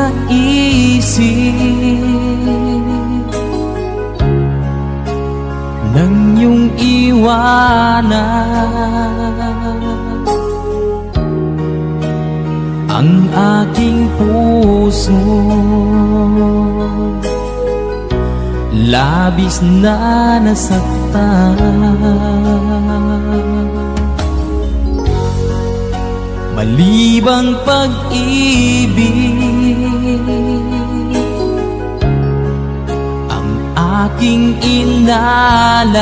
naisip nang iyong iwanan ang aking puso. Labis na nasaktan, malibang pag-ibig ang aking inalan.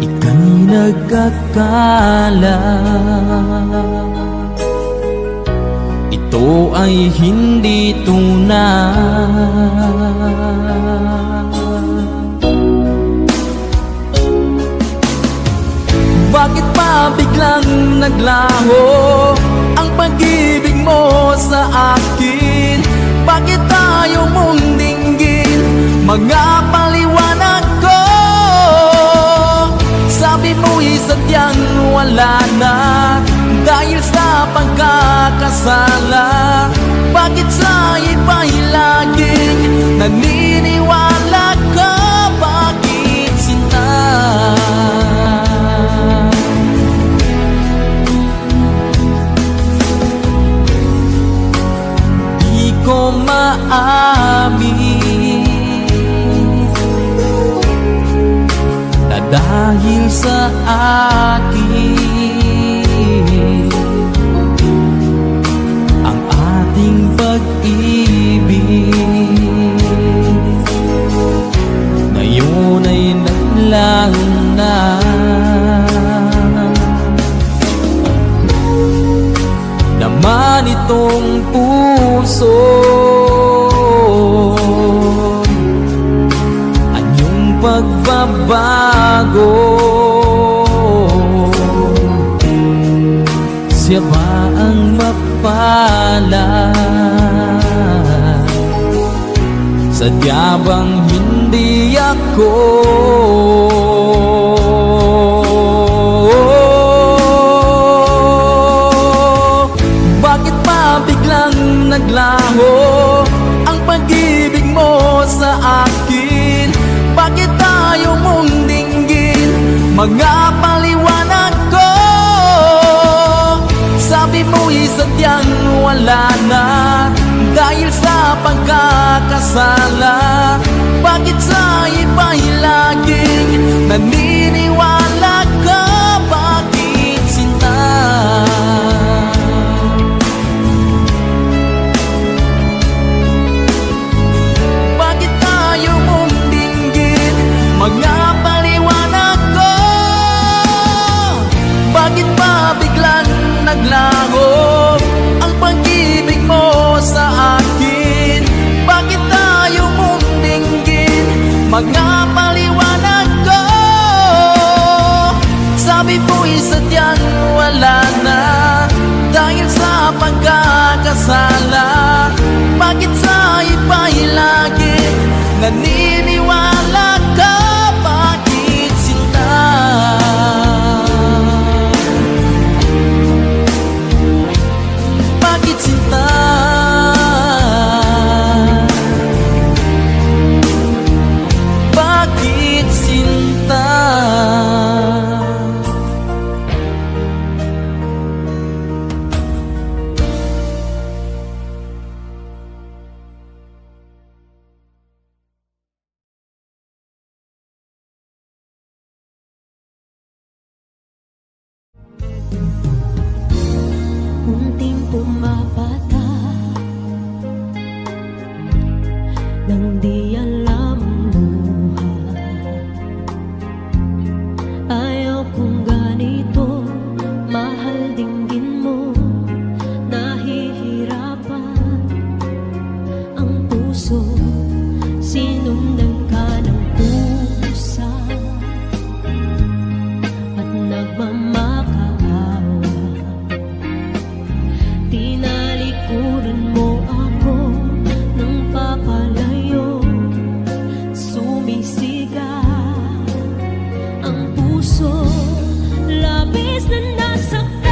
Ika'y nagkakala ito ay hindi tunay. Bakit pa biglang naglaho ang pag-ibig mo sa akin? Bakit ayaw mong dinggin mga paliwanag ko? Sabi mo'y sadyang wala na dahil sa pagkakasala. Bakit sa iba'y laging naniniwala ka? Bakit sinta? Di ko maamin na dahil sa akin ang ating pag-ibig ngayon ay naglaho na. Naman itong puso anyong pagbabago. Siya ba ang mapalad? Sadya bang hindi ako? Bakit pa biglang naglaho ang pag-ibig mo sa akin? Bakit ayaw mong dinggin mga paliwanag ko? Sabi mo'y sadyang wala na dahil sa pagkakasala. Bakit sa iba'y laging naniniwala ka? Bakit sinta? Bakit ayaw mong dinggin mga paliwanag ko? Bakit pa biglang naglaho ang pag-ibig mo sa akin? Bakit ayaw mong dinggin mga paliwanag ko? Sabi mo'y sadyang wala na dahil sa pagkakasala. Bakit sa iba'y laging naniniwala ka? Bakit sinta? Bakit sinta? Bakit sinta? Unting pumapata nang di alam ang buhay. Ayaw kong ganito, mahal dinggin mo. Nahihirapan ang puso, sinundan ka ng pusa at nagmamakaawa. Tinalikuran mo ako ng papalayo, sumisigaw ang puso, labis na nasaktan.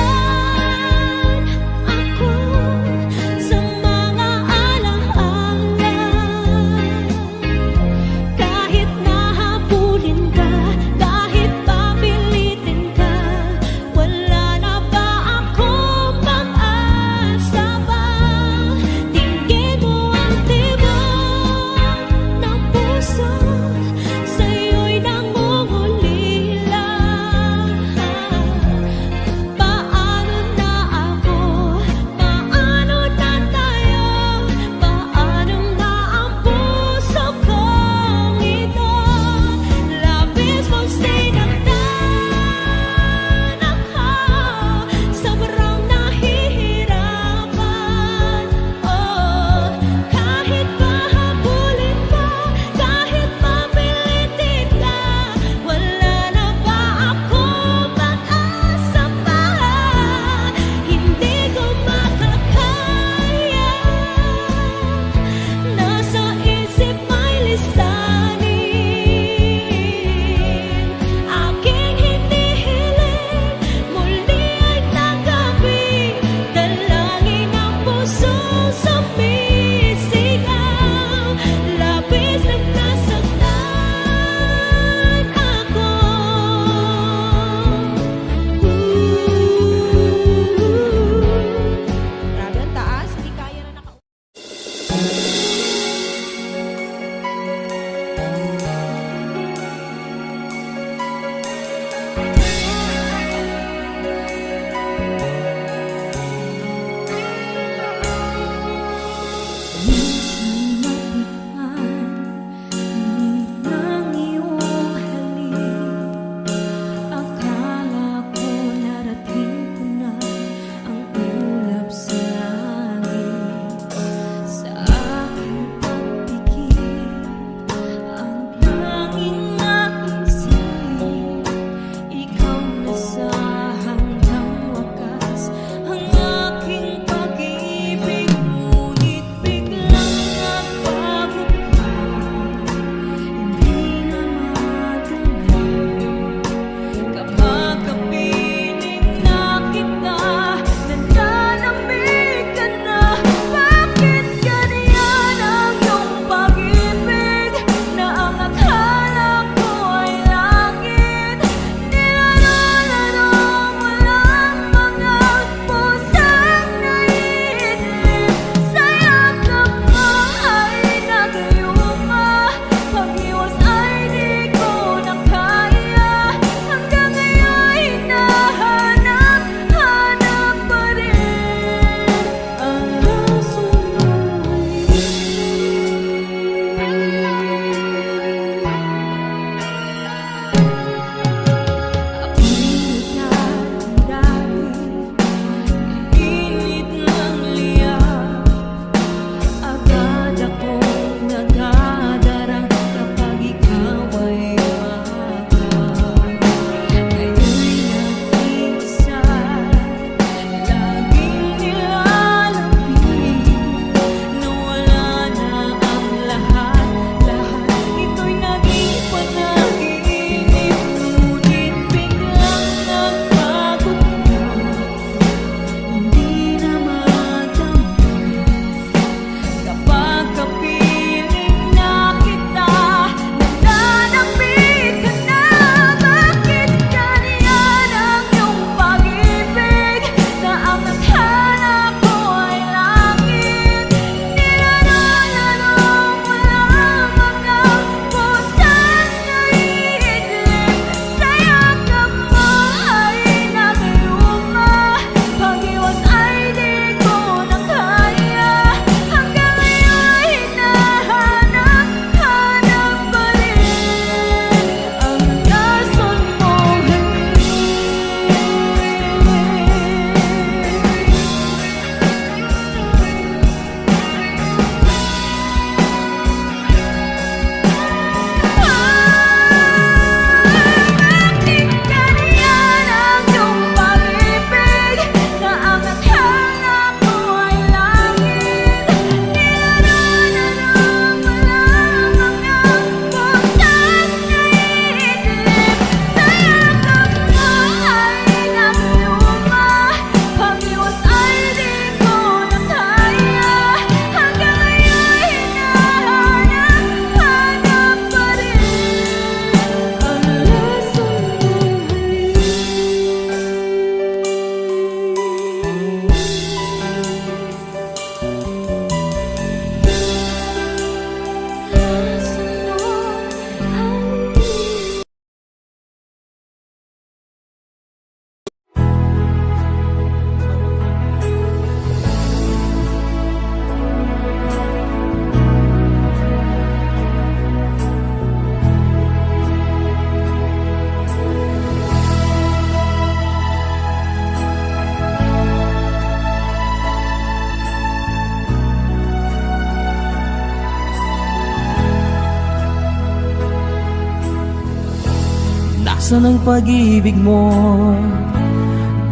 Asan ang pag-ibig mo?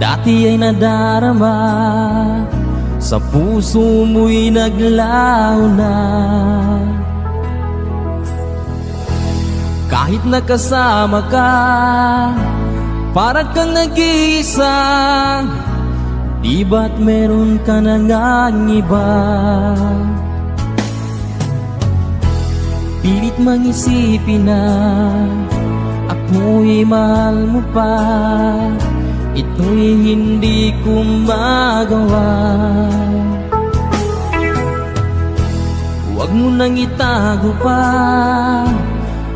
Dati ay nadarama, sa puso mo'y naglaho na. Kahit nakasama ka, para kang nag-iisa. Di ba't meron ka na ngang iba? Pilit mang isipin na ako'y mahal mo pa. Ito'y hindi ko magawa. Huwag mo nang itago pa,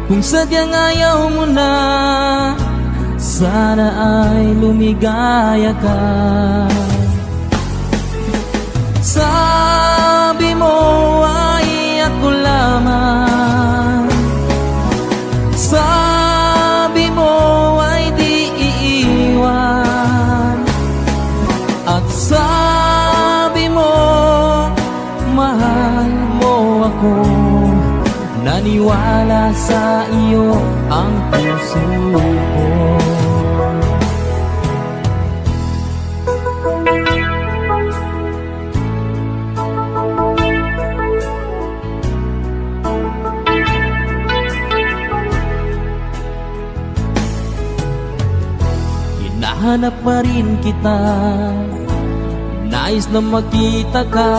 kung sadyang ayaw mo na. Sana ay lumigaya ka. Sabi mo ay ako lamang, sabi mo ay di iiwan, at sabi mo mahal mo ako. Naniwala sa iyo ang puso ko. Hinahanap pa rin kita, nais na makita ka.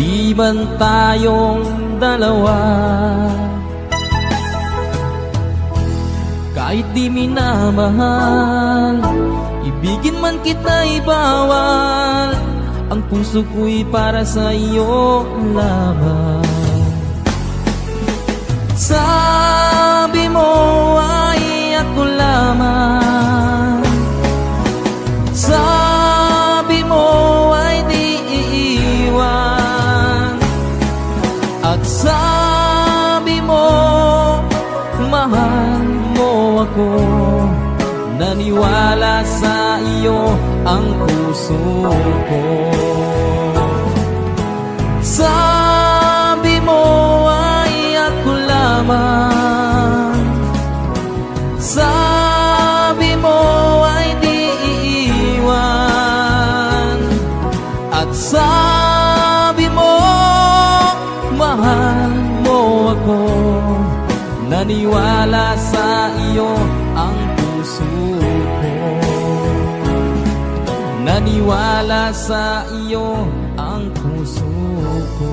Di man tayong dalawa, kahit di minamahal, ibigin man kita'y bawal. Ang puso ko'y para sa iyo lamang. Sabi mo ay ako lamang, sabi mo ay di iiwan, at sabi mo mahal mo ako. Naniwala sa iyo ang puso ko. Sabi mo ay ako lamang, sabi mo ay di iiwan, at sabi mo mahal mo ako. Naniwala sa iyo ang puso ko. Naniwala sa iyo ang puso ko.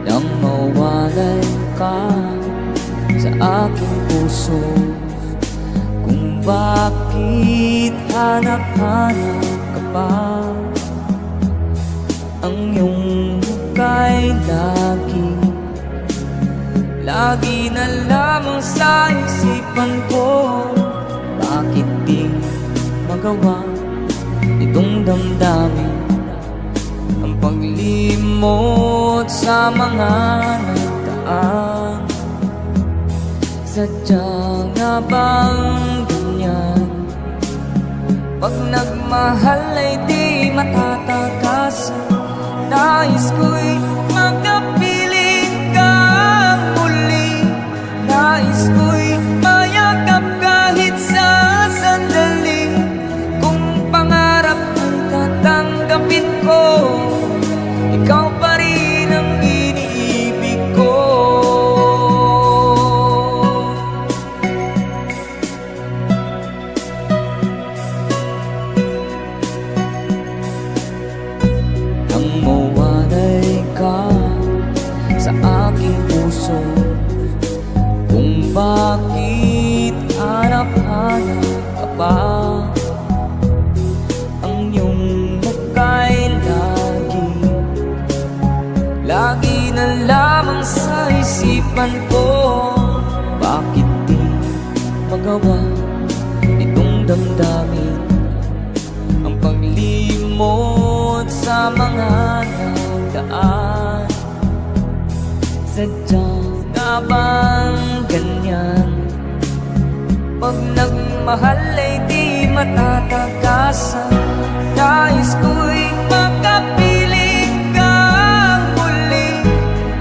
Nang mawalay ka sa aking puso, kung bakit hanap-hanap ka pa. Ang iyong muka'y lagi na lamang sa isipan ko. Bakit di magawa itong damdamin ang paglimot sa mga nagdaan? Sadya nga bang ganyan? Pag nagmahal ay di matatakasan. Nais ko'y magkapiling ka muli. Nais ko'y mayakap kahit sa sandali. Kung pangarap ang tatanggapin ko, ikaw pa rin ang iniibig ko. Nang mawalay ka sa aking puso, kung bakit hanap-hanap ka pa. Ang iyong muka'y lagi na lamang sa isipan ko. Bakit di magawa itong damdamin lumot sa mga nagdaan. Sadya nga bang ganyan? Pag nagmahal ay di matatagasan. Nais ko'y makapiling kang muli.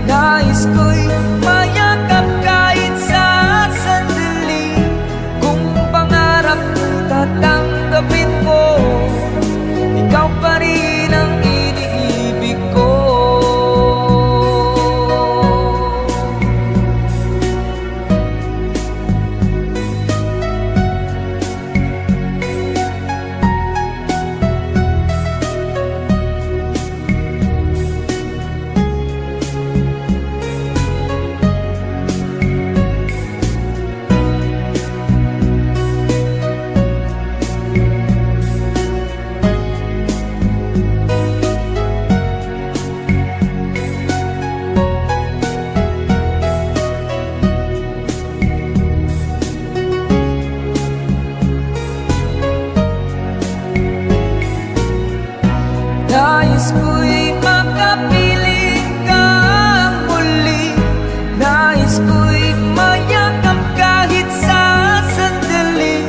Nais ko'y mayakap kahit sa sandali. Kung pangarap tatanggapin ko, ikaw pa rin ang iniibig ko. Nais ko'y makapiling kang muli. Nais ko'y mayakap kahit sa sandali.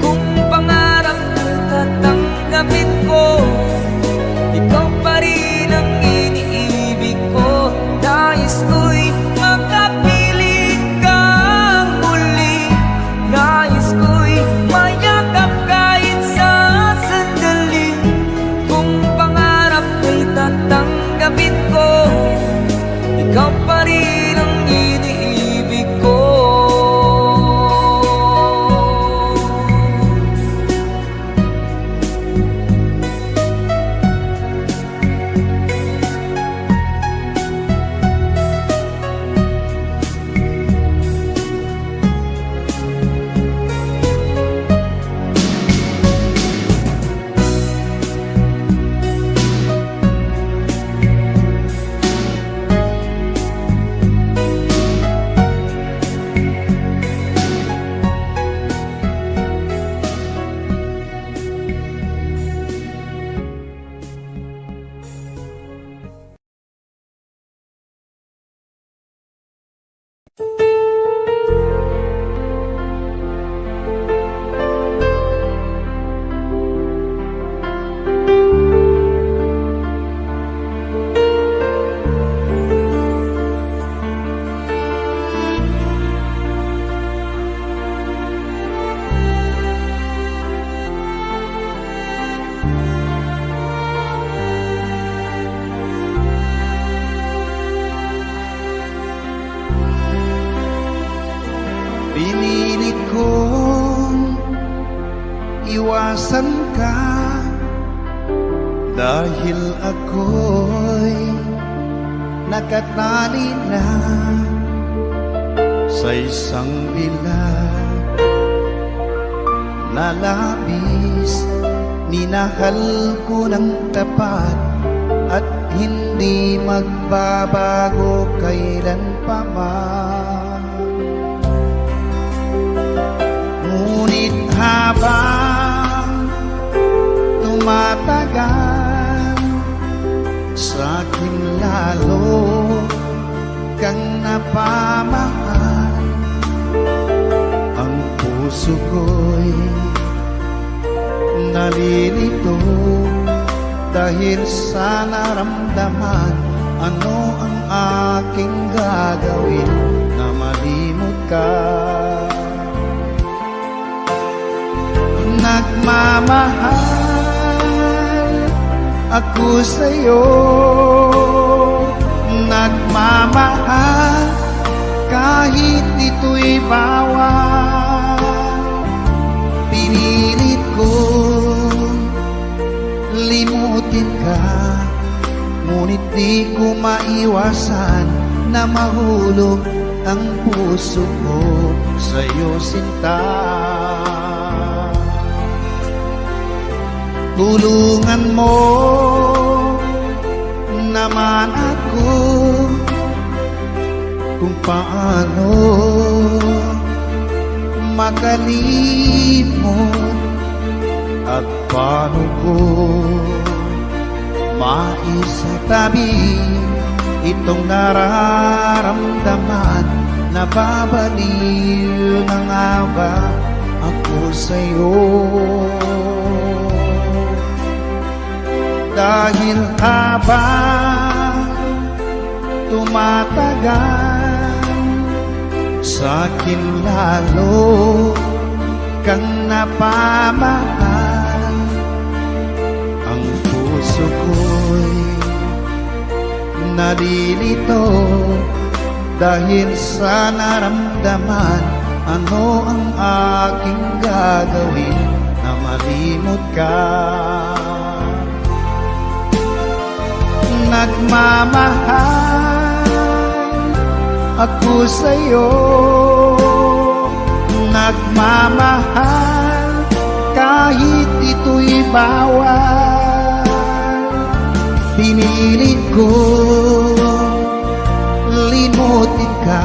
Kung pangarap na tatanggapin ko, ikaw pa rin ang iniibig ko. Nais ko'y makapiling kang muli. Nais ko'y mayakap kahit sa sandali. Kung tatanggapin ko, ikaw pa rin ang iniibig ko. Pinilit kong iwasan ka dahil ako'y nakatali na sa isang bilag na labis. Minahal ko ng tapat at hindi magbabago kailan pa man. Ngunit habang tumatagal, sa'kin lalo kang napamahal. Ang puso ko'y nalilito dahil sa naramdaman. Ano ang aking gagawin na malimot ka? Nagmamahal ako sa'yo, nagmamahal kahit ito'y bawal. Pinilit ko limutin ka, ngunit di ko maiwasan na mahulog ang puso ko sa'yo, sinta. Tulungan mo naman ako kung paano makalimot at paano ko maisatabi itong nararamdaman. Nababaliw na nga ba ako sa'yo? Dahil habang tumatagal, sa'kin lalo kang napamahal. Ang puso ko'y nalilito dahil sa naramdaman. Ano ang aking gagawin na malimot ka? Nagmamahal ako sa'yo, nagmamahal kahit ito'y bawal. Pinilit ko limutin ka,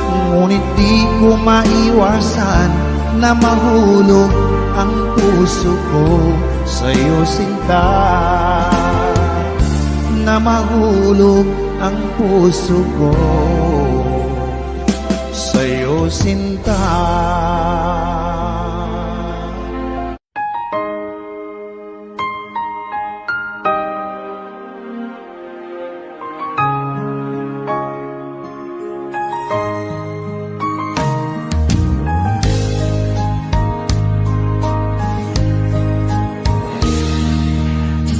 ngunit di ko maiwasan na mahulog ang puso ko sa'yo, sinta. Na mahulog ang puso ko sa'yo, sinta.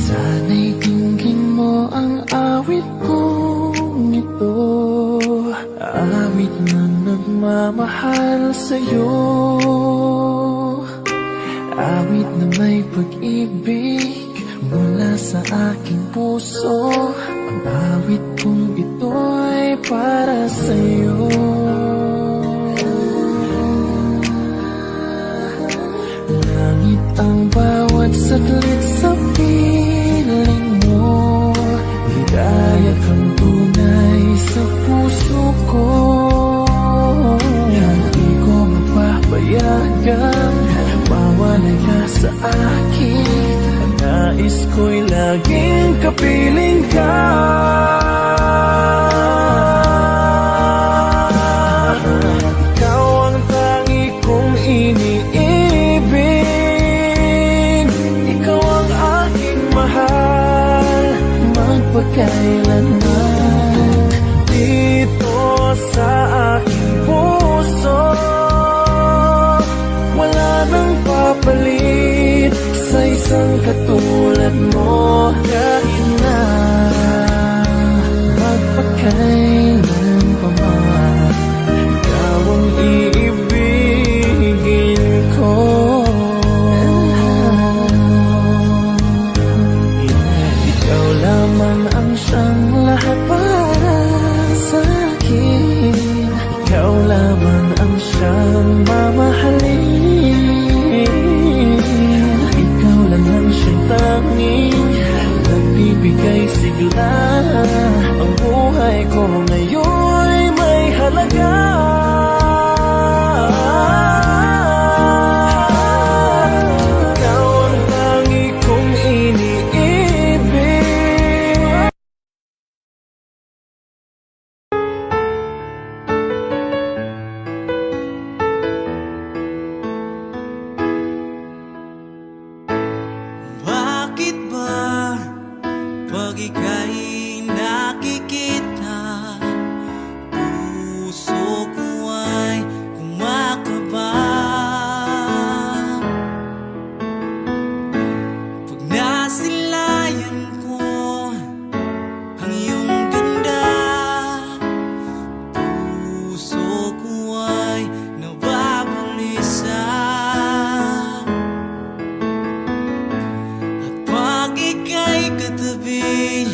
Sana'y dinggin mo ang awit kong ito, awit na nagmamahal sa'yo, awit na may pag-ibig mula sa aking puso. Ang awit kong ito'y para sa'yo. Langit ang bawat saglit sa piling mo, ligaya kang tunay sa puso ko. Hindi ko mapapayagan mawala ka sa akin. Ang nais ko'y laging kapiling ka. Ikaw ang tangi kong iniibig, ikaw ang aking mahal magpakailanman. Dito sa aking puso wala nang papalit sa isang katulad mo. Kahit na magpakailan pa man, ikaw ang iibigin ko. Ikaw lamang ang siyang lahat para sa akin. Ikaw lamang ang siyang mamahalin. Ikaw lang ang siyang tanging nagbibigay sigla. Ang buhay ko ngayon'y may halaga. Ikaw ang tangi kong iniibig. Bakit ba pag ika'y nakikita, puso ko ay kumakaba? Pag nasilayan ko ang iyong ganda, puso ko ay nababalisa. At pag ika'y katabi,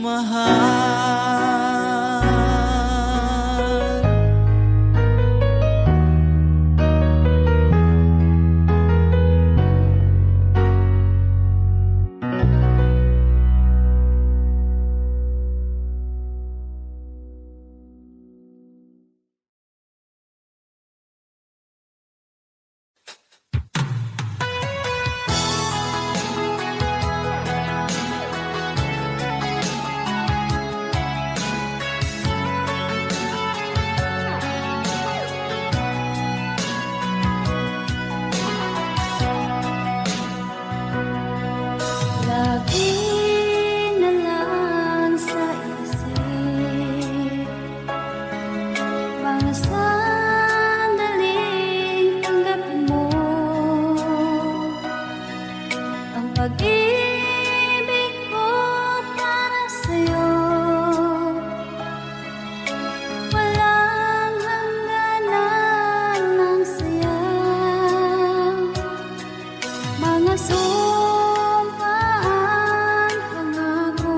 mahal. Lagi na lang sa isip mga sandaling tanggapin mo ang pag-ibig ko para sa'yo. Walang hangganan ng saya, mga sumpaan, pangako.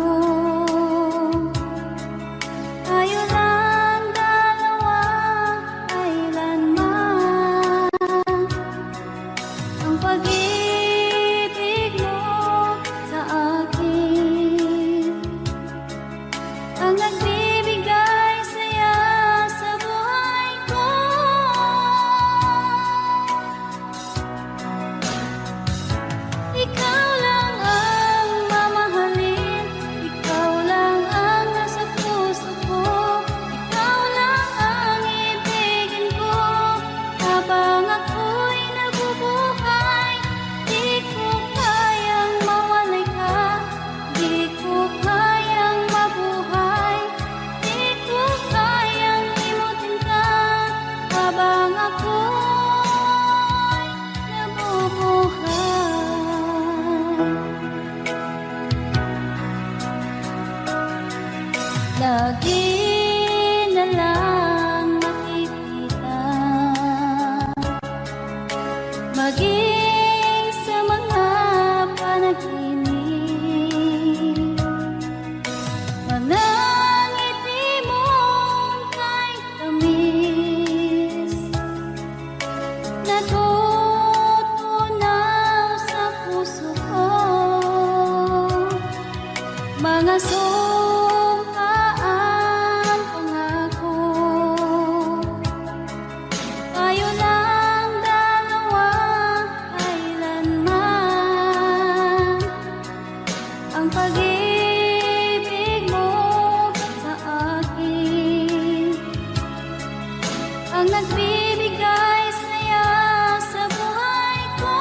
Tayo lang dalawa, kailanman. Ang pag-ibig mo sa akin ang nagbibigay saya sa buhay ko. Ikaw lang ang mamahalin, ikaw lang ang nasa puso ko, ikaw lang ang ibigin ko habang ako'y nabubuhay. Di ko kayang mawalay ka, di ko kayang mabuhay, di ko kayang limutin ka habang ako'y nabubuhay. Lagi na lang makikita, maging sa mga panaginip, mga ngiti mong kahit tamis, natutunaw sa puso ko. Mga sumpaan, pangako. Tayo lang dalawa, kailanman. Ang pag-ibig mo sa akin ang nagbibigay saya sa buhay ko.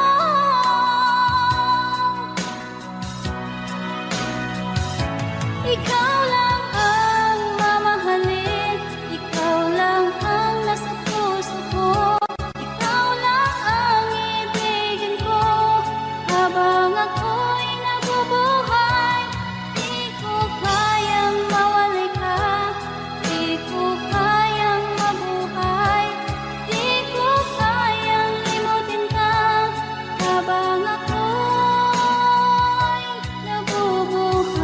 Ikaw lang ang mamahalin, ikaw lang ang nasa puso ko, ikaw lang ang ibigin ko habang ako'y nabubuhay. Di ko kayang mawalay ka, di ko kayang mabuhay, di ko kayang limutin ka habang ako'y nabubuhay.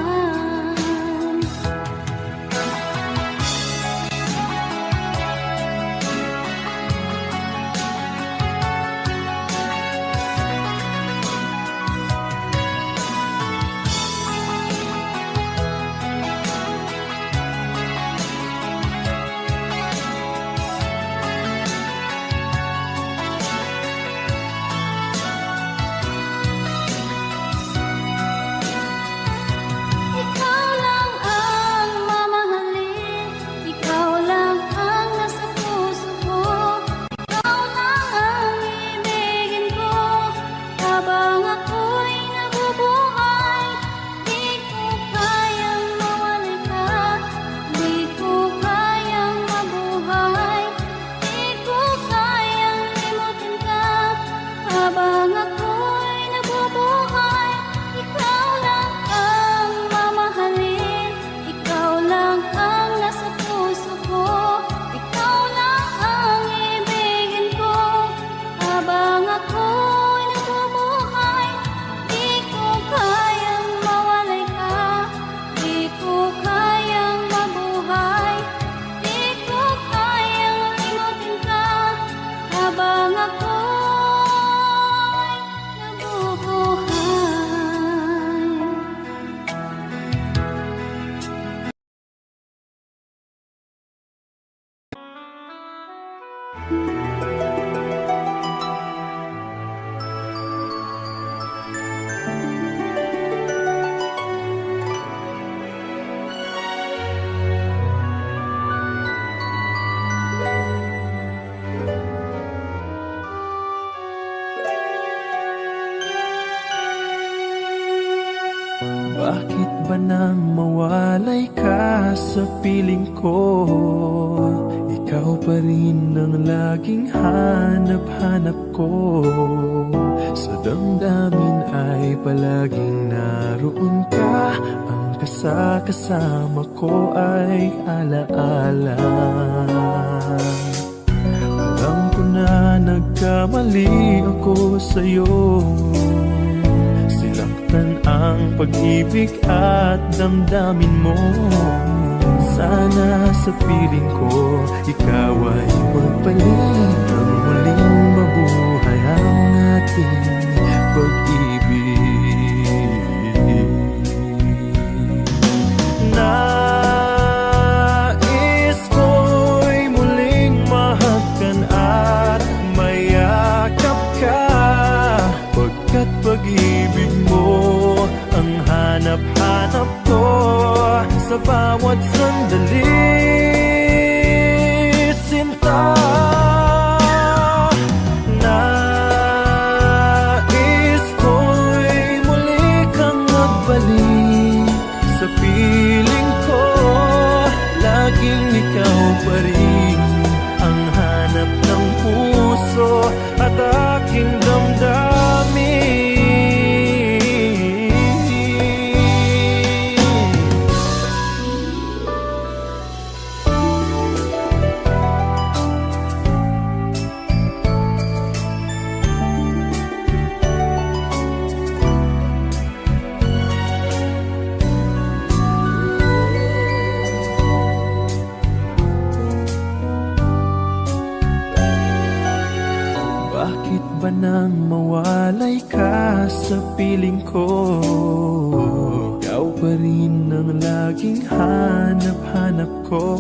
nang mawalay ka sa piling ko, ikaw pa rin ang laging hanap-hanap ko. Sa damdamin ay palaging naroon ka, ang kasama ko ay alaala. Alam ko na nagkamali ako sa'yo, sinaktan ang pag-ibig at damdamin mo. Sana sa piling ko, ikaw ay magpalit, ang muling mabuhay ang ating pag-ibig. Nais ko'y muling mahagkan at mayakap ka, pagkat pag-ibig mo ang hanap-hanap ko sa bawat sandali, sinta. Nais ko'y muli kang magbalik sa piling ko, laging ikaw pa rin ang hanap ng puso at aking damdamin. Bakit ba nang mawalay ka sa piling ko, ikaw pa rin ang laging hanap-hanap ko.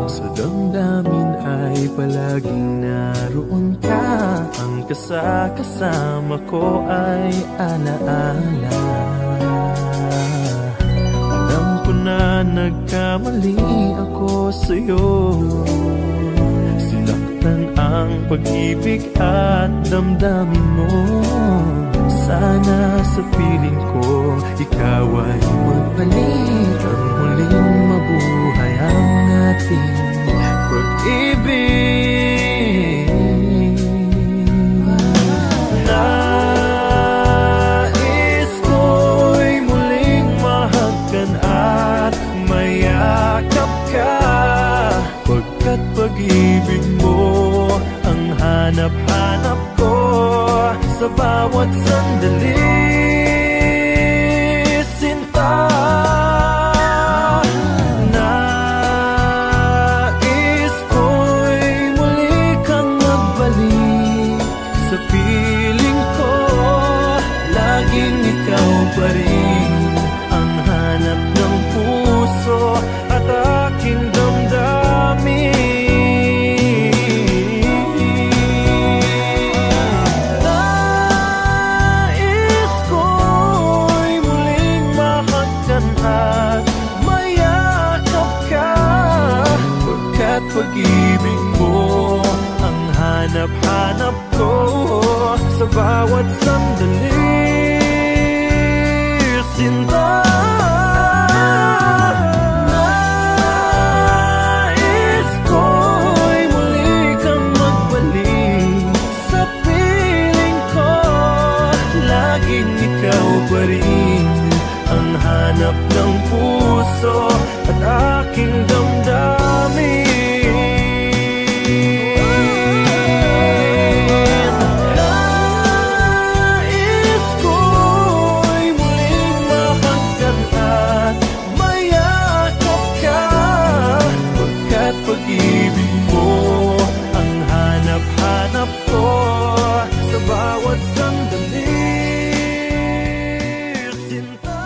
Sa damdamin ay palaging naroon ka, ang kasama ko ay alaala. Alam ko na nagkamali ako sa'yo, ang pag-ibig at damdamin mo. Sana sa piling ko, ikaw ay magbalik, ang muling mabuhay ang ating pag-ibig. Nais ko'y muling mahagkan at mayakap ka, pagkat pag-ibig mo ang hanap-hanap ko sa bawat sandali, sinta. Nais ko'y muli kang magbalik sa piling ko, laging ikaw pa rin ang hanap ng puso at aking damdamin. Pag-ibig mo ang hanap-hanap ko sa bawat sandali, sinta. Nais ko'y muli kang magbalik sa piling ko, laging ikaw pa rin ang hanap ng puso at aking damdamin. Pag-ibig mo ang hanap-hanap ko sa bawat sandali, sinta.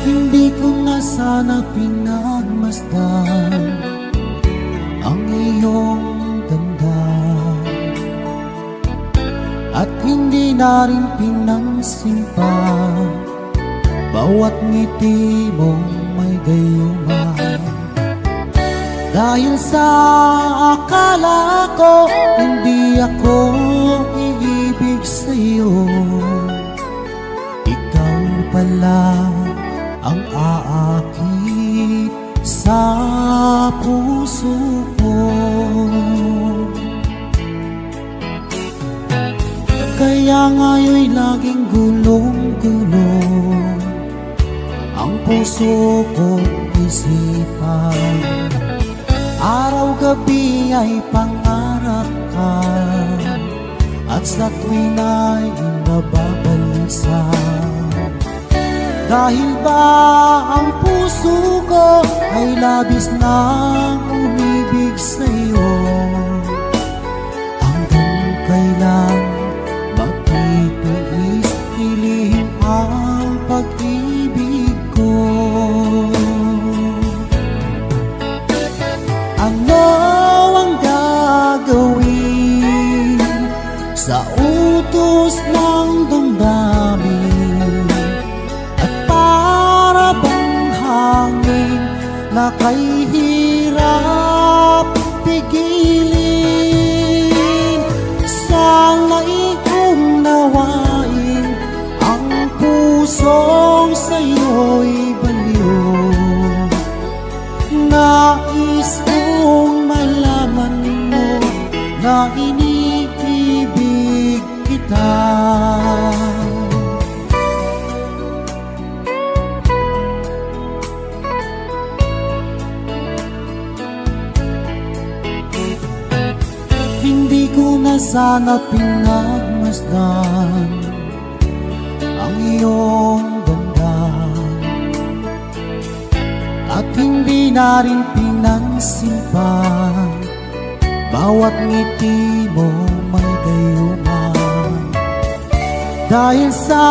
Hindi ko na sana pinagmasdan ang iyong ganda, at hindi na rin pinansin pa bawat ngiti mong may gayuma. Dahil sa akala ko hindi ako iibig sa'yo, ikaw pala ang aakit sa puso ko. Kaya ngayon'y laging gulong-gulong ang puso ko't isipan. Araw-gabi ay pangarap ka, at sa tuwin ay nababalisa. Dahil ba ang puso ko ay labis nang umibig sa'yo? Hanggang kailan matitiis hilihim ang pag-ibig ko? Ano ang gagawin sa utos ng damdamin? At para bang hangin na kay hirap pigilin? Sana'y unawain ang pusong sa'yo'y baliw. Nais kong malaman mo na iniibig kita. Hindi ko na sana pinagmasdan ang iyong ganda, at hindi na rin pinansin pa bawat ngiti mo may gayuma. Dahil sa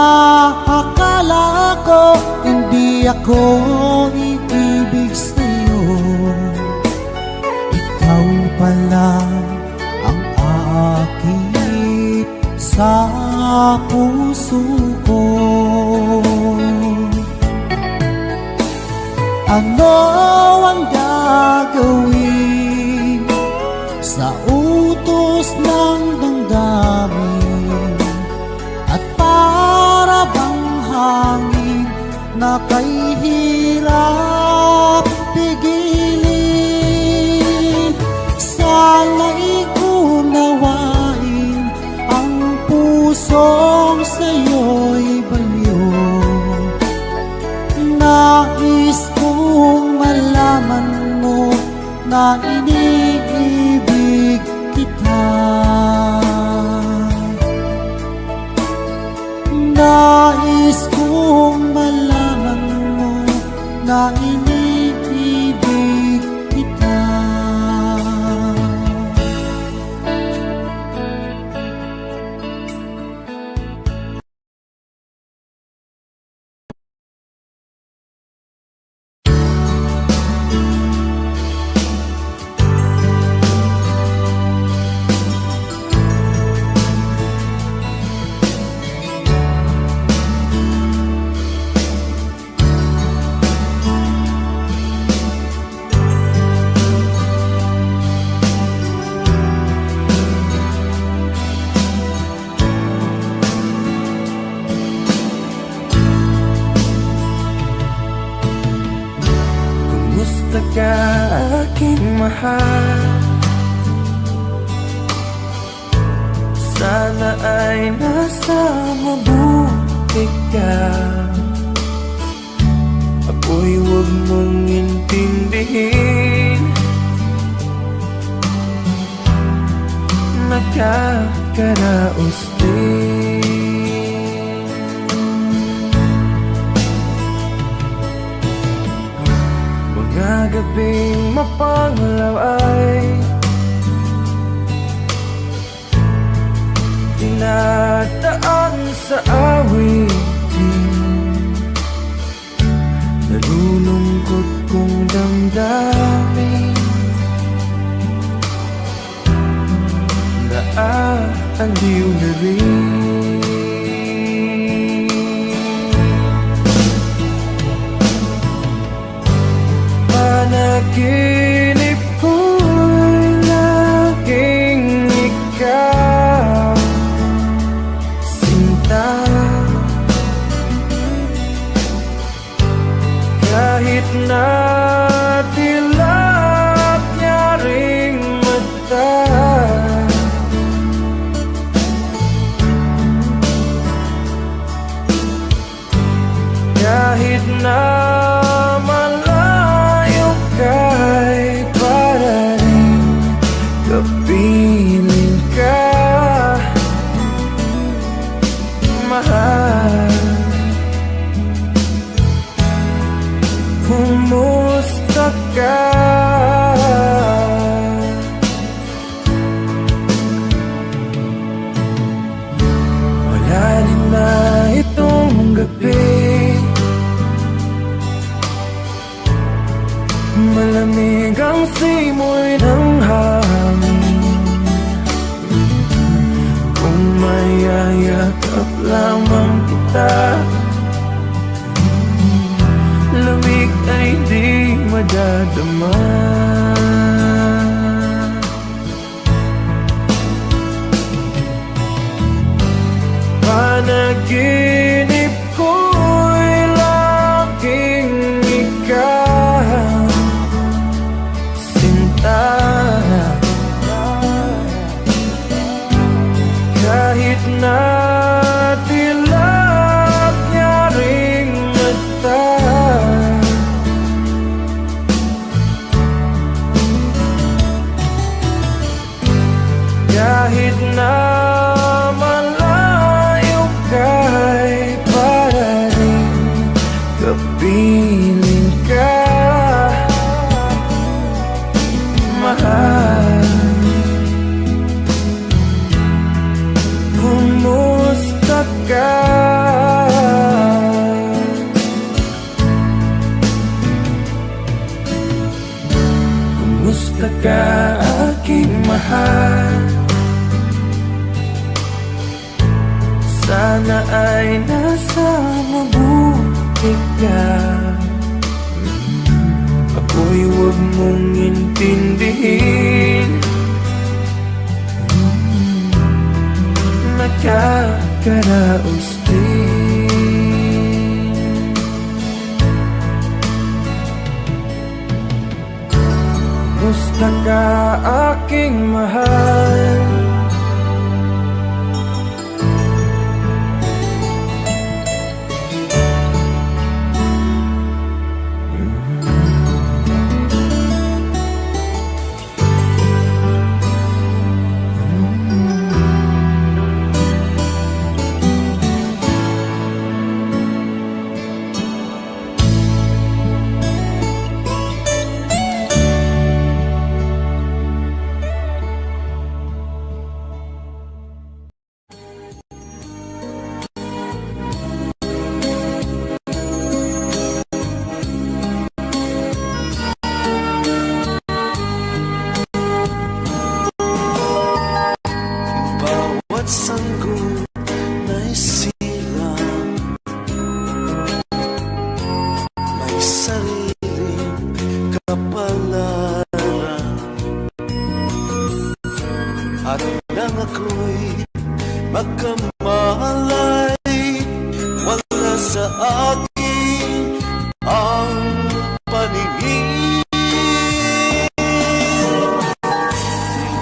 akala ko hindi ako iibig sa'yo, ikaw pala ang aakit sa puso ko. Ano ang gagawin sa utos ng damdamin? At para bang hangin na kay hirap pigilin? Sana'y unawain ang pusong sa'yo'y baliw. Nais kong malaman mo na iniibig kita. Nais kong malaman mo na iniibig kita. Kumusta ka aking mahal? Sana ay nasa mabuti ka. Ako'y huwag mong intindihin, nakakaraos din. Mga gabing mapanglaw ay tinataan sa awitin. Nalulungkot kong damdamin, naaaliw na rin. Panaginip ko'y laging ikaw, sinta. Kahit na dilap niya ring mata, kahit na malayo ka'y para rin kapiling ka, mahal. Kumusta ka? Wala din na itong gabi, malamig ang simoy ng hangin. Kung mayayakap lamang kita, lamig ay di madadama. Panaginip ko'y laging ikaw, sinta. Kahit na dilap niya ring mata, kahit na malayo ka'y para rin kapiling ka, mahal. Kumusta ka? Kumusta ka, aking mahal? Sana ay nasa mabuti ka. Ako'y huwag mong intindihin, nakakaraos din. Kumusta ka, aking mahal? Bawat sanggol na'y silang may sariling kapalaran, at nang ako'y magkamalay, wala sa akin ang paningin.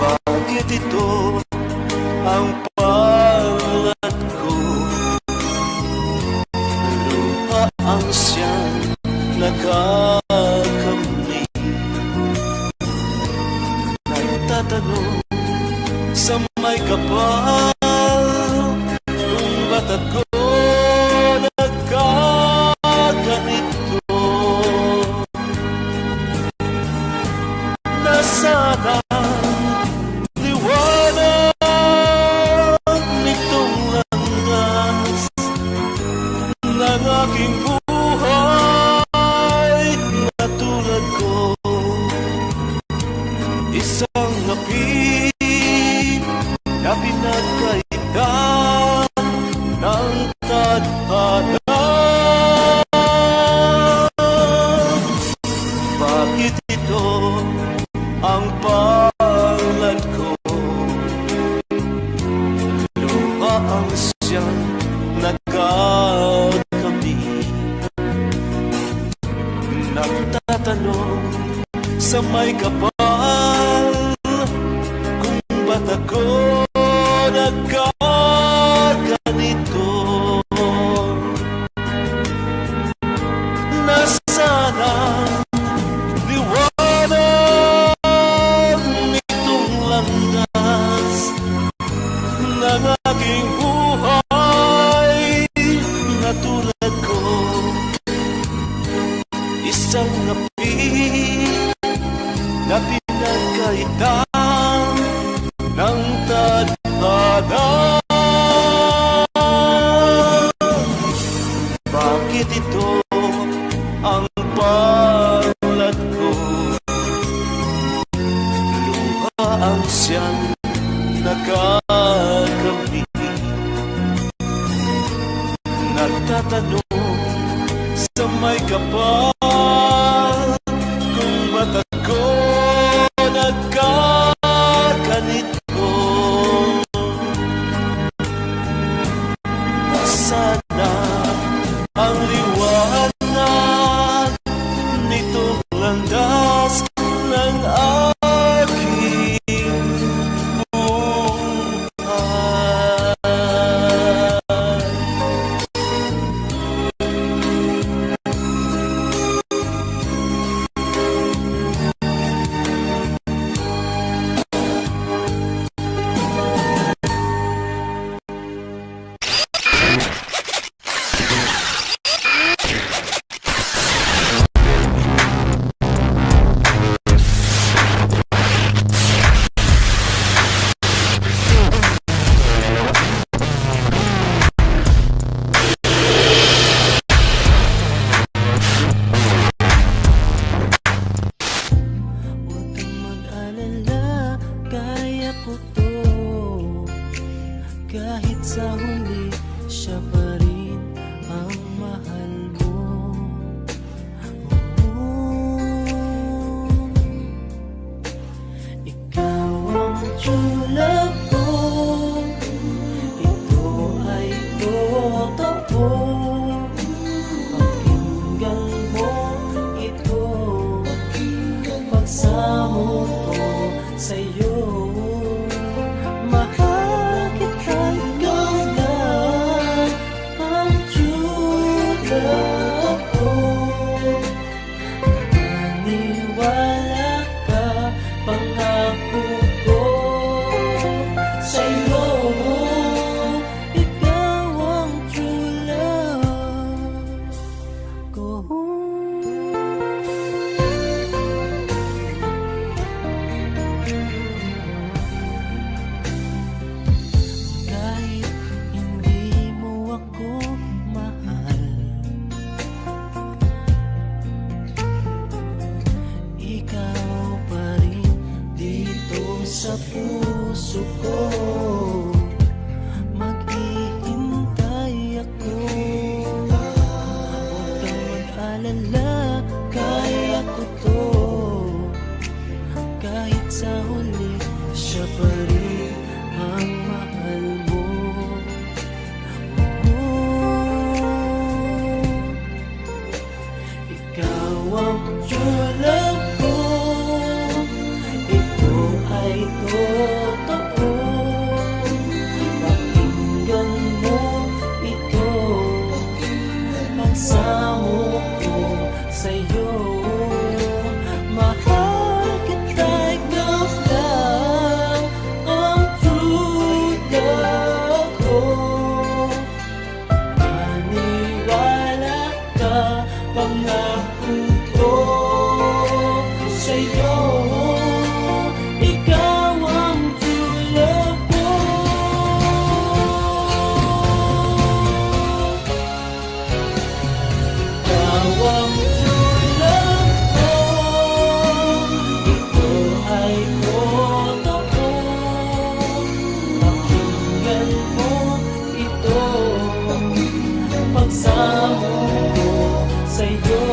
Bakit ito ang palad ko? Luha ang siyang nakakamli. Nagtatanong sa bakit ito ang palad ko? Luha ang siyang nagkakabit, nagtatanong sa may kapal kung ba't ako nagkaganito. Nasaan ang liwanag nitong landas ng aking buhay na tulad ko? Isang api na pinagkaitan ng tadhana. Bakit ito ang palad ko? Luha ang siyang nagkakamit, nagtatanong sa may kapal kung ba't ako nagkaganito. Nasaan ang liwanag nitong landas ng aking buhay? Huwag kang mag-alala, kaya ko to. Kahit sa huli, siya pa rin ang mahal mo. Ikaw ang true love ko. Ito ay totoo. Pakinggan mo ito, pagsamo ko sa'yo. Mahal kita, ikaw lang ang true love ko. Maniwala ka, pangako ko sa'yo. Ikaw ang true love ko. Kahit hindi mo ako mahal, ikaw pa rin dito sa puso ko. Maghihintay ako. Huwag kang mag-alala, kaya ko to. Kahit sa huli, siya pa rin ang mahal mo. Ikaw ang true love ko. Ito ay totoo. Pakinggan mo ito, pagsamo ko sa'yo. Mahal kita, ikaw lang ang true love ko. Maniwala ka, pangako ko sa'yo. Ikaw ang true love ko. Ikaw ang true love ko. Ito ay totoo. Pakinggan mo ito, pagsamo ko sa'yo.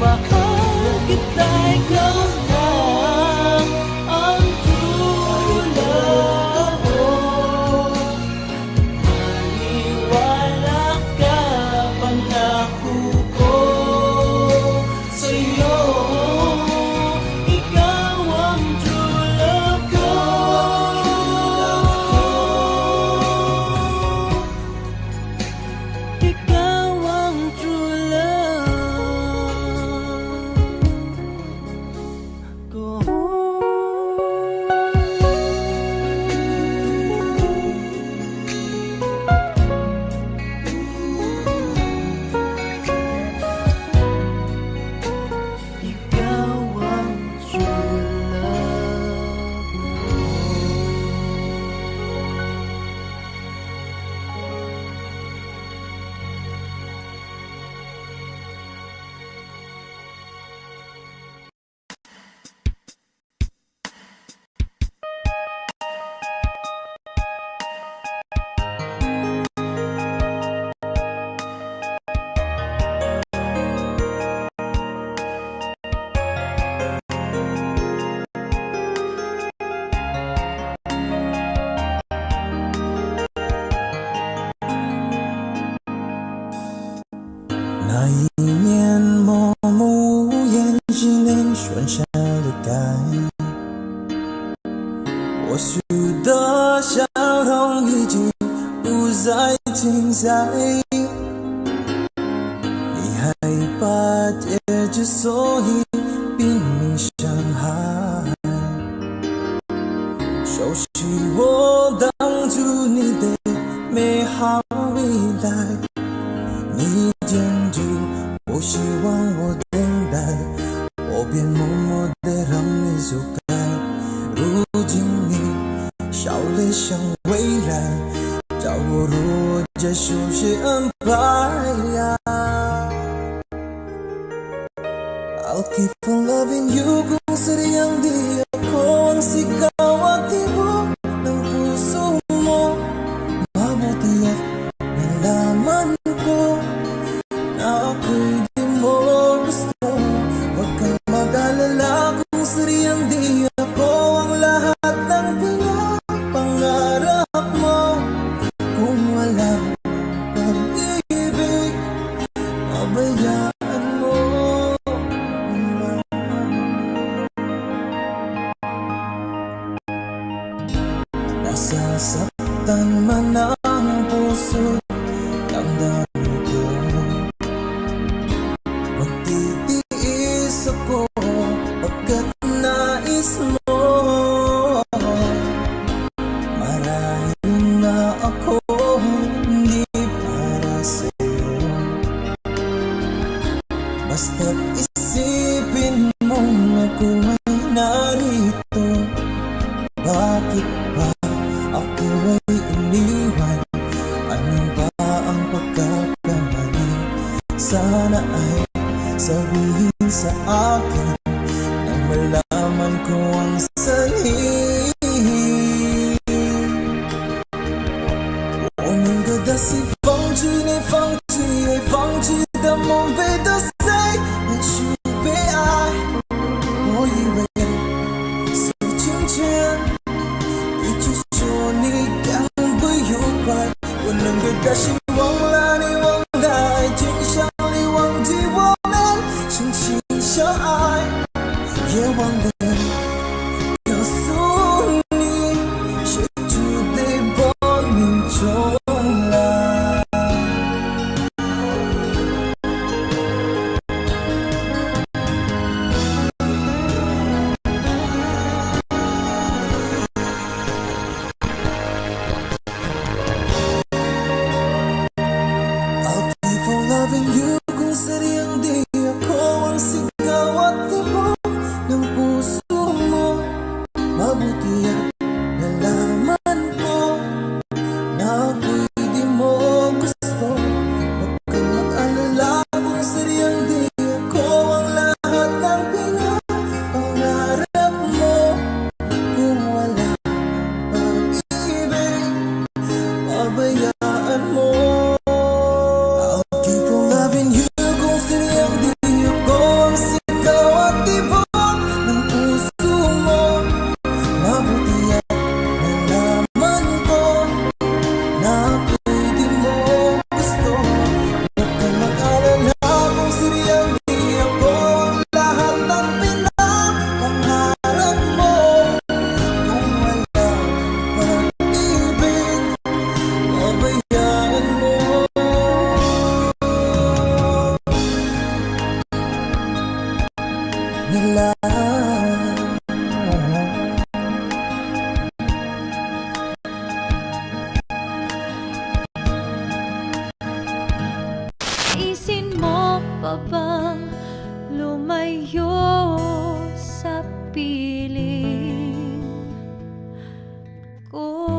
Mahal kita, ikaw lang ang true love ko. Maniwala ka, pangako ko sa'yo. Ikaw ang true love ko. Ikaw ang true love ko. Ikaw ang true love ko.那一年默默无言，只能算下了该。我输的笑容已经不再精彩，你害怕结局，所以拼命伤害。熟悉我当初你的美好未来，你坚持不希望我等待，我便默默地让你走开。如今你笑脸向未来，叫我如何休息安排？I'll keep on loving you kung sadyang di ako ang sigaw at tibok ng puso mo. Mabuti at nalaman ko na ako'y di mo gusto. Huwag kang mag-alala kung sadyang di ako ang lahat ng pinapangarap mo. Kung wala pag-ibig, pabayaan mo. Nasasaktan man ang puso, damdamin ko. Magtitiis ako pagkat nais mo. Marahil na ako hindi para sa'yo. Basta't isipin mong ako ay narito. Bakit ba ako ay iniwan? Ano ba ang pagkakamali? Sana ay sabihin sa akin nang malaman ko ang sanhi. 我宁可的是放弃你，放弃也放弃的梦被打碎，也许被爱。我以为是今天，一直说你感不愉快，我宁可的希望让你忘带，尽想你忘记我们曾经相爱，也忘了告诉你，写出的破名重来。I'll keep on loving you kung sadyang di ako ang sigaw at tibok ng puso Isin mo pa bang lumayo sa piling ko?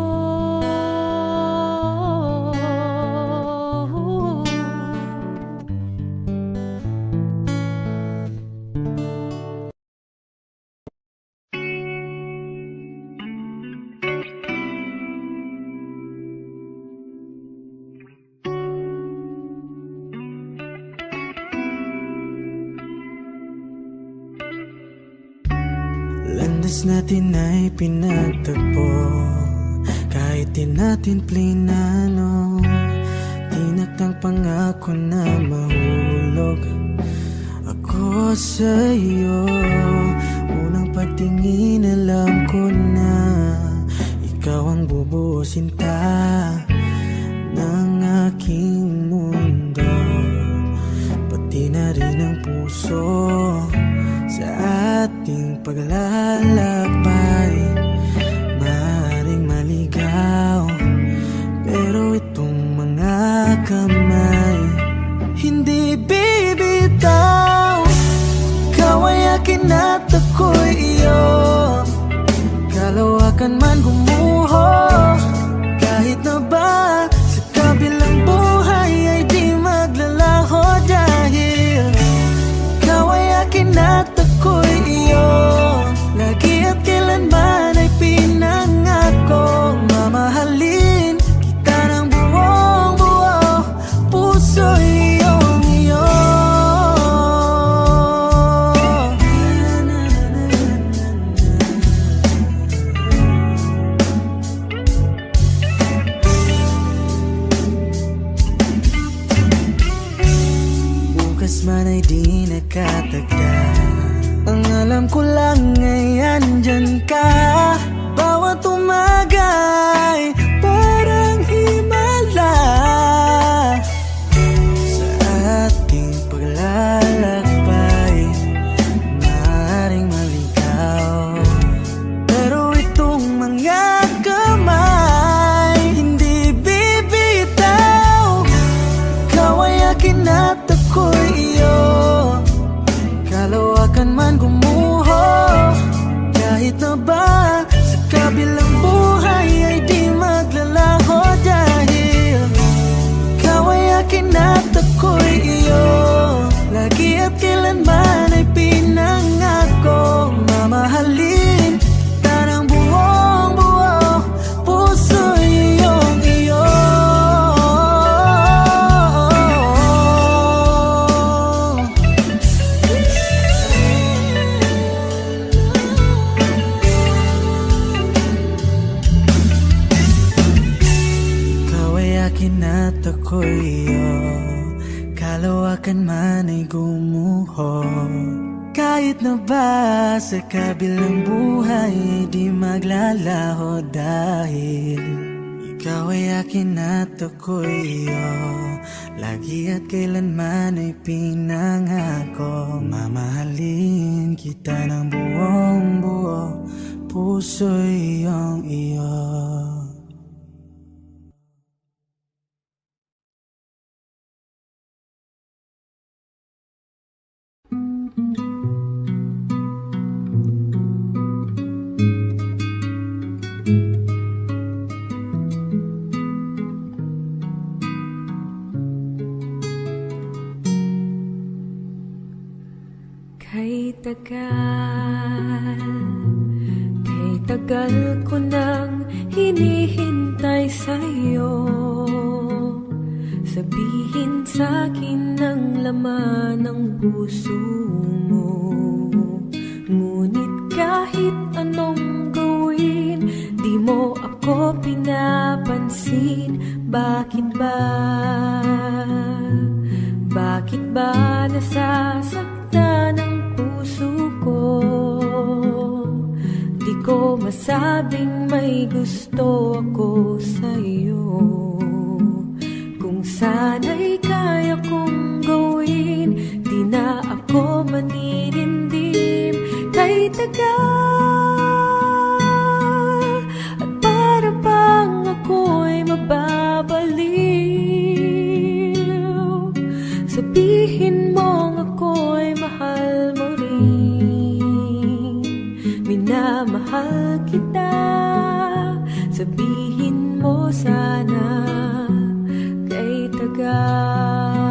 Landas natin ay pinagtagpo, kahit di natin plinano. Tinakdang pangako na mahulog ako sa'yo. Unang pagtingin alam ko na ikaw ang bubuo sinta ng aking mundo, pati na rin ang puso sa ating paglalakbay. Maaaring maligaw, pero itong mga kamay hindi bibitaw. Ikaw ay akin at ako'y iyo, kalawakan man gumuho. Kahit na ba sa kabilang buhay ay di maglalaho, dahil ikaw ay akin at ako'y iyo. Lagi at kailanman ay pinangako, mamahalin kita ng buong buo, puso iyong iyo. Bukas man ay di nakatagda, ang alam ko lang ay andyan ka. Bawat umagay parang himala sa ating paglalakbay. Maaaring maligaw, pero itong mga kamay hindi bibitaw. Ikaw ay akin at ako'y iyo, kalawakan man gumuho. Kahit na ba sa kabilang buhay ay di maglalaho, dahil ikaw ay akin at ako'y iyo. Lagi at kailanman ay pinangako, mamahalin kita ng buong buo, puso iyong iyo. Akin at ako'y iyo, kalawakan man ay gumuho. Kahit na ba sa kabilang buhay di maglalaho, dahil ikaw ay akin at ako'y iyo. Lagi at kailanman ay pinangako, mamahalin kita ng buong buo, puso iyong iyo. Kay tagal ko nang hinihintay sa'yo. Sabihin sa'kin ang laman ng puso mo. Ngunit kahit anong gawin, di mo ako pinapansin. Bakit ba? Bakit ba nasasaktan ang puso ko? Di ko masabing may gusto ako sa'yo. Kung sana'y kaya kong gawin, di na ako maninindim. kay tagal, at para bang ako'y mababaliw. Sabihin mong ako'y mahal mo rin, minamahal kita. Sabihin mo sana kay tagal.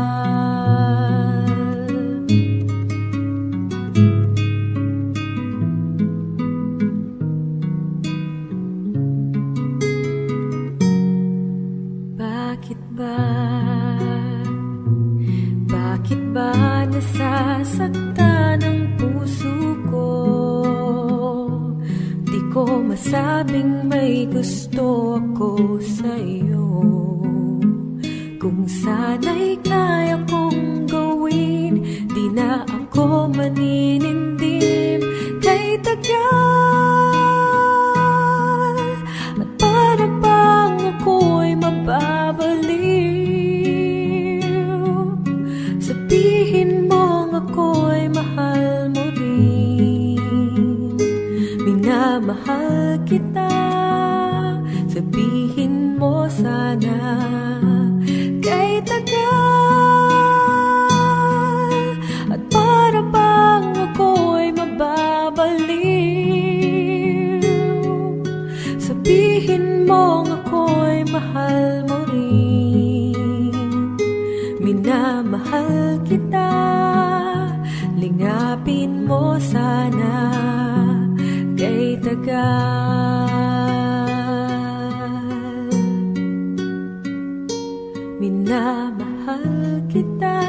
Bakit ba nasasaktan ang puso ko? Di ko masabing may gusto ako sa'yo. Kung sana'y kaya kong gawin, di na ako maninindim kay tagal, at para bang ako'y mababaliw. Sabihin mong ako'y mahal mo rin, minamahal kita. Sabihin mo sana kay tagal, at para bang ako'y mababaliw. Sabihin mong ako'y mahal mo rin, minamahal kita. Lingapin mo sana kay tagal, minamahal kita.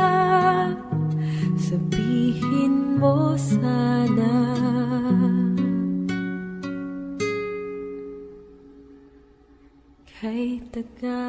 Sabihin mo sana kay tagal.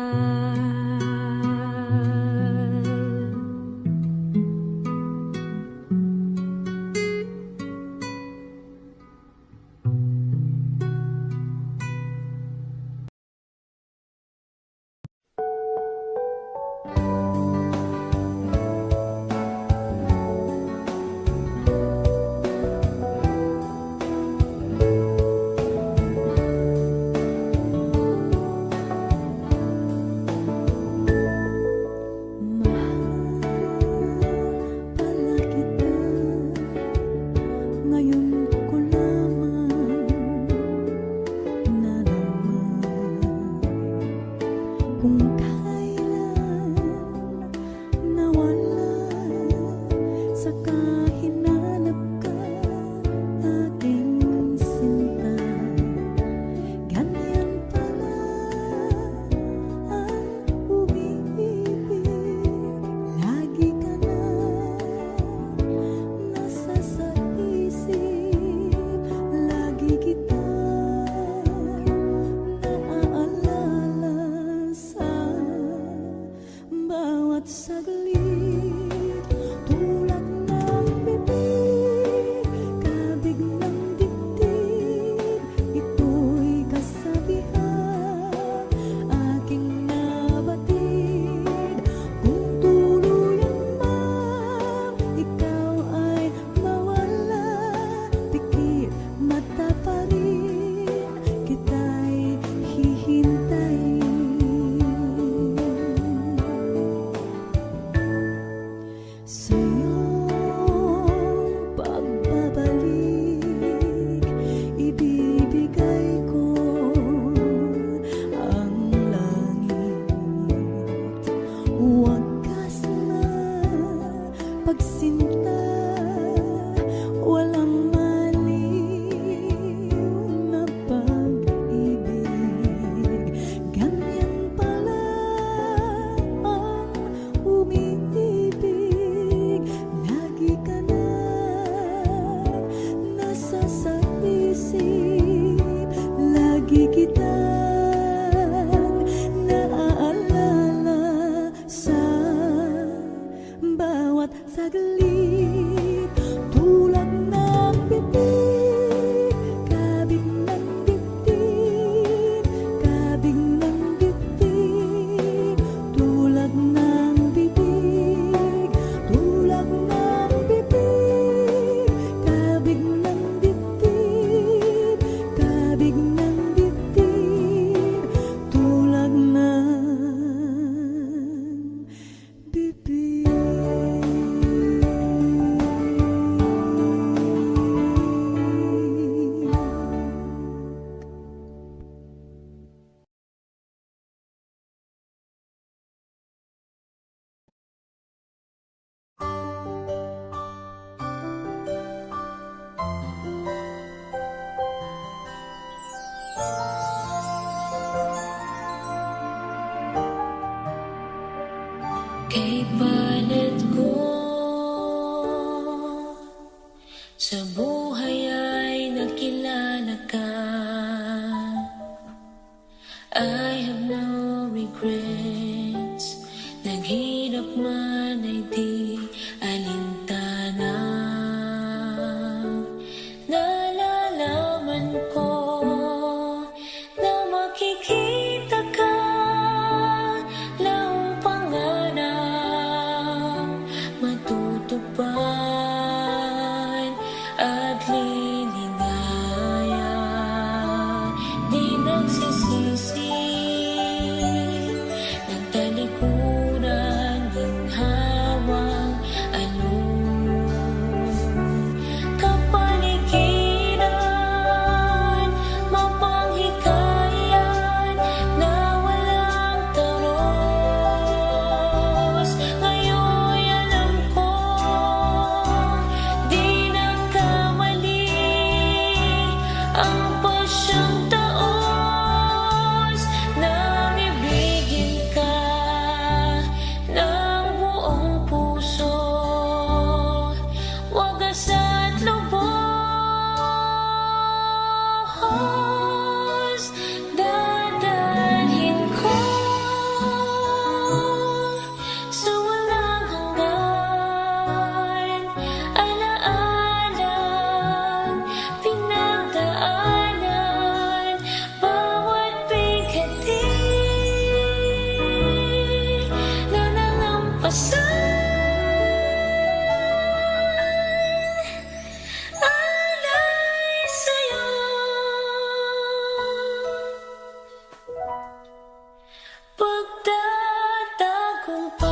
nararamdaman ko na makikita ka, laong pangarap matutupad at liligayan. Di nagsisisi, nagtalikuran, ginhawang alon. Kapaligiran, mapanghikayan na walang taros. Ngayon'y alam ko, di nagkamali ang pasyang taos nang ibigin ka ng buong puso, wagas at lubos. Dadalhin ko sa walang hanggan, alaalang pinagdaanan, bawat bigatin na nalampasan. Alay sa'yo, pagtatagumpay.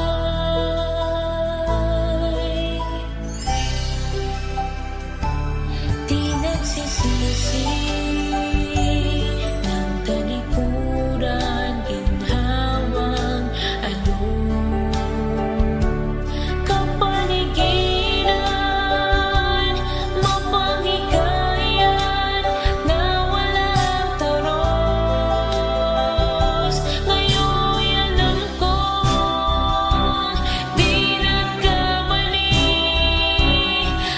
Di nagsisisi, ng talikuran, ginhawang alon. Kapaligiran, mapanghikayan na walang taros. Ngayon'y alam ko, di nagkamali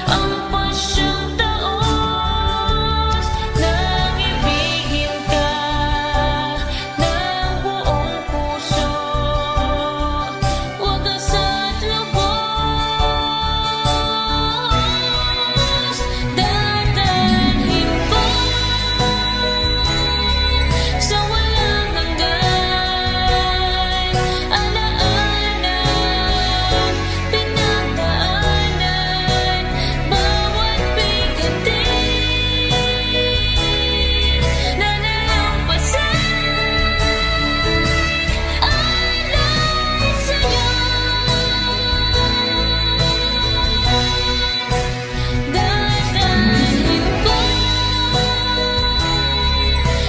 ang pasyang taos nang ibigin ka ng buong puso, wagas at lubos. Dadalhin ko sa walang hanggan, alaalang pinagdaanan, bawat bigatin na nalampasan. Alay sa'yo, dadalhin ko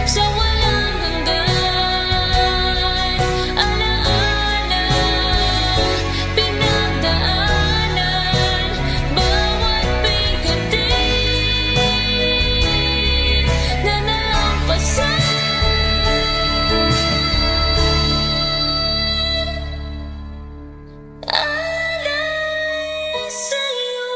sa walang hanggan, alaalang pinagdaanan, bawat bigatin na nalampasan. Alay sa'yo,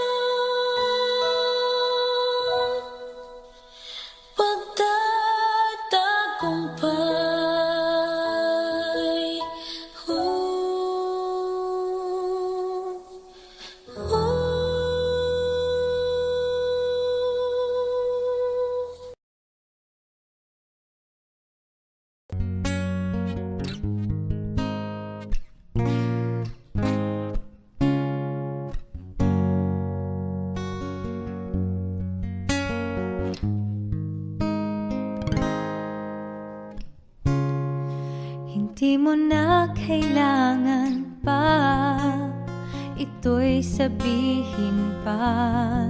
pagtatagumpay. Hindi mo na kailangan pa ito'y sabihin pa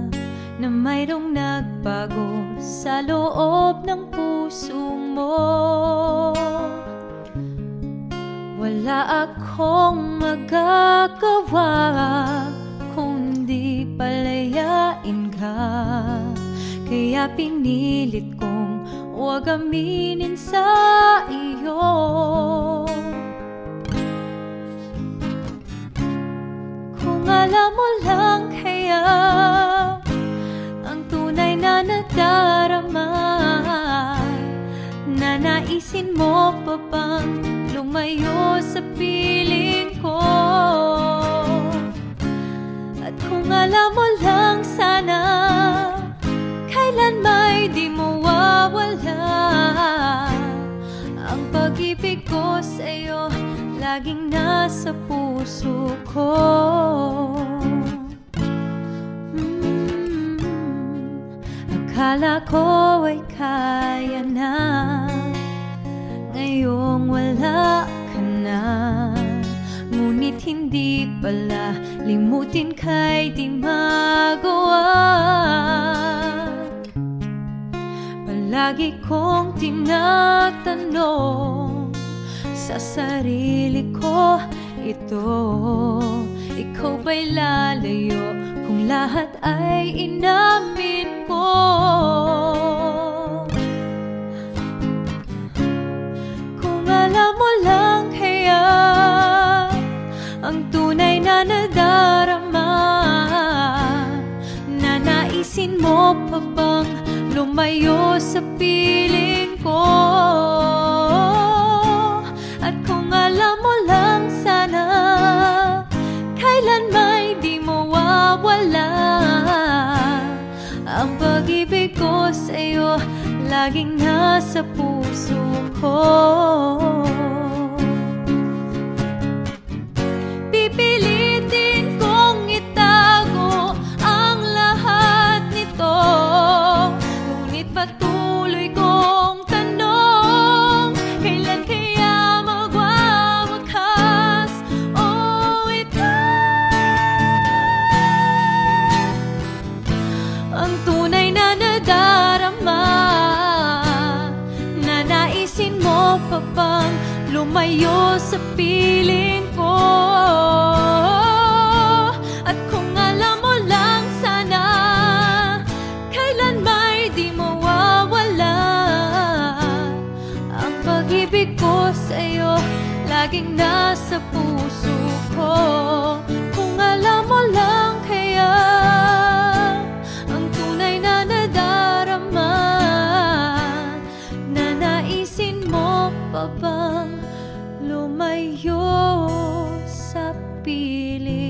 na mayroong nagbago sa loob ng puso mo. Wala akong magagawa kundi palayain ka, kaya pinilit kong huwag aminin sa iyo. Kung alam mo lang kaya ang tunay na nadarama, nanaisin mo pa bang lumayo sa piling ko? At kung alam mo lang sana kailan may di mo pag-ibig ko sa'yo laging nasa puso ko. Akala ko ay kaya na, ngayong wala ka na. Ngunit hindi pala, limutin ka'y di magawa. Palagi kong tinatanong sa sarili ko ito, ikaw ba'y lalayo kung lahat ay inamin ko? Kung alam mo lang kaya ang tunay na nadarama, nanaisin mo pa bang lumayo sa piling ko? At kung alam mo lang sana, kailan may di mawawala ang pag-ibig ko sa'yo, laging nasa puso ko. Pipilitin kong itago ang lahat nito, ngunit patuloy kong tanong, kailan kaya magwawakas? Oh, ito ang tunay na nadarama, nanaisin mo pa bang lumayo sa piling ko? At kung alam mo lang sana, kailan may di mawawala ang pag-ibig ko sa'yo, laging nasa puso ko. Kung alam mo lang kaya ang tunay na nadarama, nanaisin mo pa bang lumayo sa piling